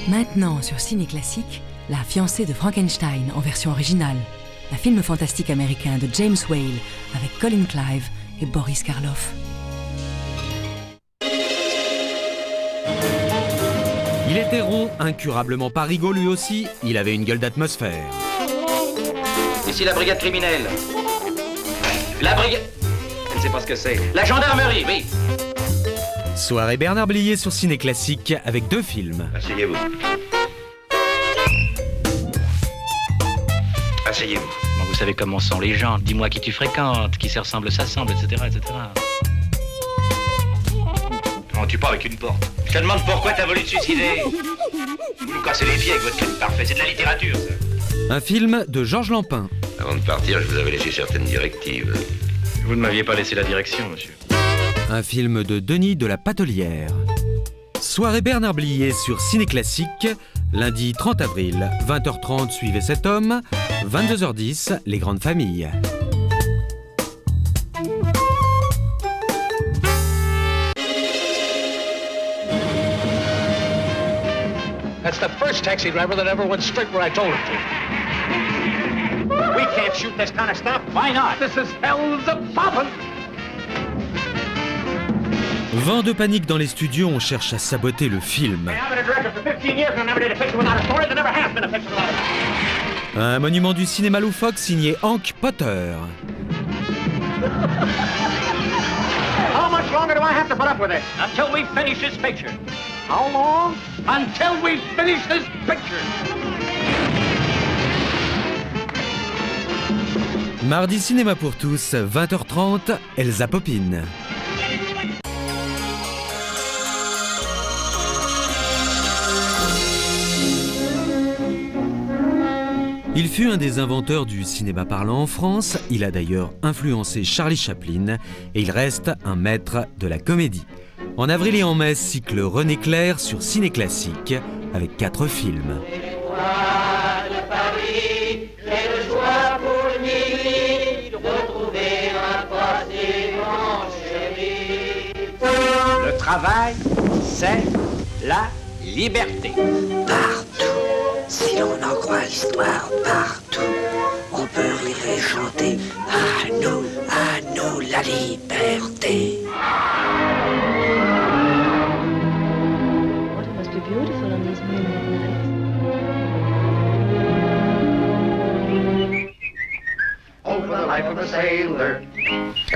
Maintenant sur Ciné Classique, La fiancée de Frankenstein en version originale, un film fantastique américain de James Whale avec Colin Clive et Boris Karloff. Il était rond, incurablement parigot lui aussi, il avait une gueule d'atmosphère. Ici la brigade criminelle. La brigade... Je ne sais pas ce que c'est. La gendarmerie, oui. Soirée Bernard Blier sur Ciné Classique avec 2 films. Asseyez-vous. Asseyez-vous. Bon, vous savez comment sont les gens. Dis-moi qui tu fréquentes, qui se ressemble, s'assemble, etc., etc. On tue pas avec une porte. Je te demande pourquoi t'as voulu te suicider. Vous nous cassez les pieds avec votre crime parfait. C'est de la littérature, ça. Un film de Georges Lampin. Avant de partir, je vous avais laissé certaines directives. Vous ne m'aviez pas laissé la direction, monsieur. Un film de Denis de la Patelière. Soirée Bernard Blier sur Ciné Classique, lundi 30 avril, 20h30, suivez cet homme, 22h10, les grandes familles. That's the first taxi driver that ever went straight where I told him to. We can't shoot this kind of stuff. Why not? This is hell's a poppin'. Vent de panique dans les studios, on cherche à saboter le film. Un monument du cinéma loufoque signé Hank Potter. How much longer do I have to put up with it? Until we finish this picture. How long? Until we finish this picture. Mardi cinéma pour tous, 20h30, Elsa Popine. Il fut un des inventeurs du cinéma parlant en France, il a d'ailleurs influencé Charlie Chaplin et il reste un maître de la comédie. En avril et en mai, cycle René Clair sur Ciné Classique avec 4 films. Le travail, c'est la liberté. Partout, si l'on en croit l'histoire, partout, on peut rire et chanter. À nous la liberté. It must be beautiful on these moonlit nights. Oh, for the life of a sailor.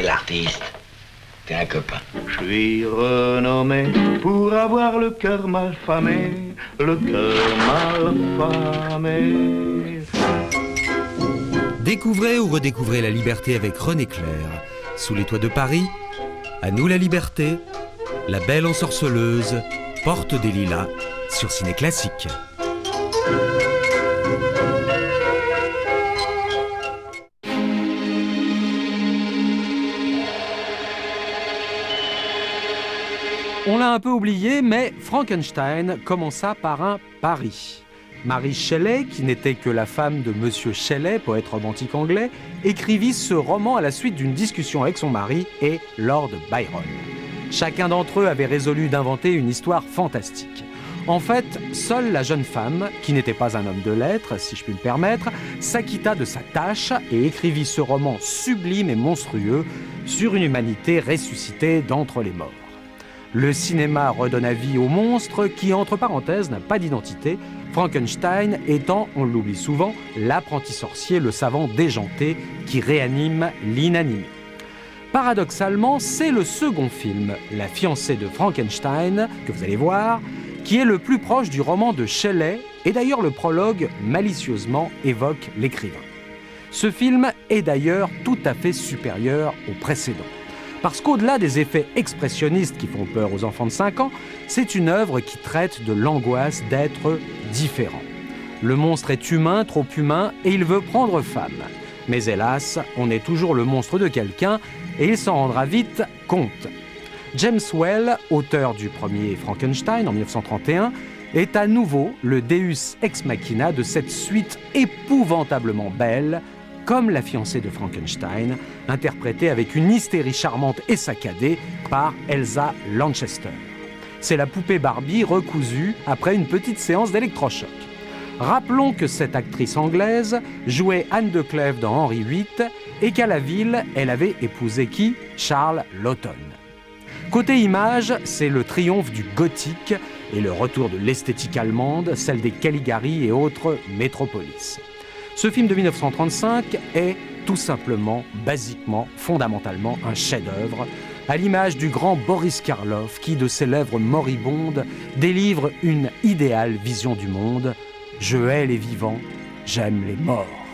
L'artiste, t'es un copain. Je suis renommé pour avoir le cœur mal famé, le cœur mal famé. Découvrez ou redécouvrez la liberté avec René Clair. Sous les toits de Paris, À nous la liberté, La belle ensorceleuse, Porte des lilas, sur Ciné Classique. On l'a un peu oublié, mais Frankenstein commença par un pari. Mary Shelley, qui n'était que la femme de Monsieur Shelley, poète romantique anglais, écrivit ce roman à la suite d'une discussion avec son mari et Lord Byron. Chacun d'entre eux avait résolu d'inventer une histoire fantastique. En fait, seule la jeune femme, qui n'était pas un homme de lettres, si je puis me permettre, s'acquitta de sa tâche et écrivit ce roman sublime et monstrueux sur une humanité ressuscitée d'entre les morts. Le cinéma redonna vie au monstre qui, entre parenthèses, n'a pas d'identité, Frankenstein étant, on l'oublie souvent, l'apprenti sorcier, le savant déjanté qui réanime l'inanimé. Paradoxalement, c'est le second film, La fiancée de Frankenstein, que vous allez voir, qui est le plus proche du roman de Shelley, et d'ailleurs le prologue, malicieusement, évoque l'écrivain. Ce film est d'ailleurs tout à fait supérieur au précédent. Parce qu'au-delà des effets expressionnistes qui font peur aux enfants de 5 ans, c'est une œuvre qui traite de l'angoisse d'être différent. Le monstre est humain, trop humain, et il veut prendre femme. Mais hélas, on est toujours le monstre de quelqu'un, et il s'en rendra vite compte. James Whale, auteur du premier Frankenstein en 1931, est à nouveau le Deus ex machina de cette suite épouvantablement belle, comme La fiancée de Frankenstein, interprétée avec une hystérie charmante et saccadée par Elsa Lanchester. C'est la poupée Barbie recousue après une petite séance d'électrochoc. Rappelons que cette actrice anglaise jouait Anne de Clèves dans Henri VIII et qu'à la ville, elle avait épousé qui ? Charles Laughton. Côté image, c'est le triomphe du gothique et le retour de l'esthétique allemande, celle des Caligari et autres métropolis. Ce film de 1935 est tout simplement, basiquement, fondamentalement un chef-d'œuvre, à l'image du grand Boris Karloff qui, de ses lèvres moribondes, délivre une idéale vision du monde. Je hais les vivants, j'aime les morts.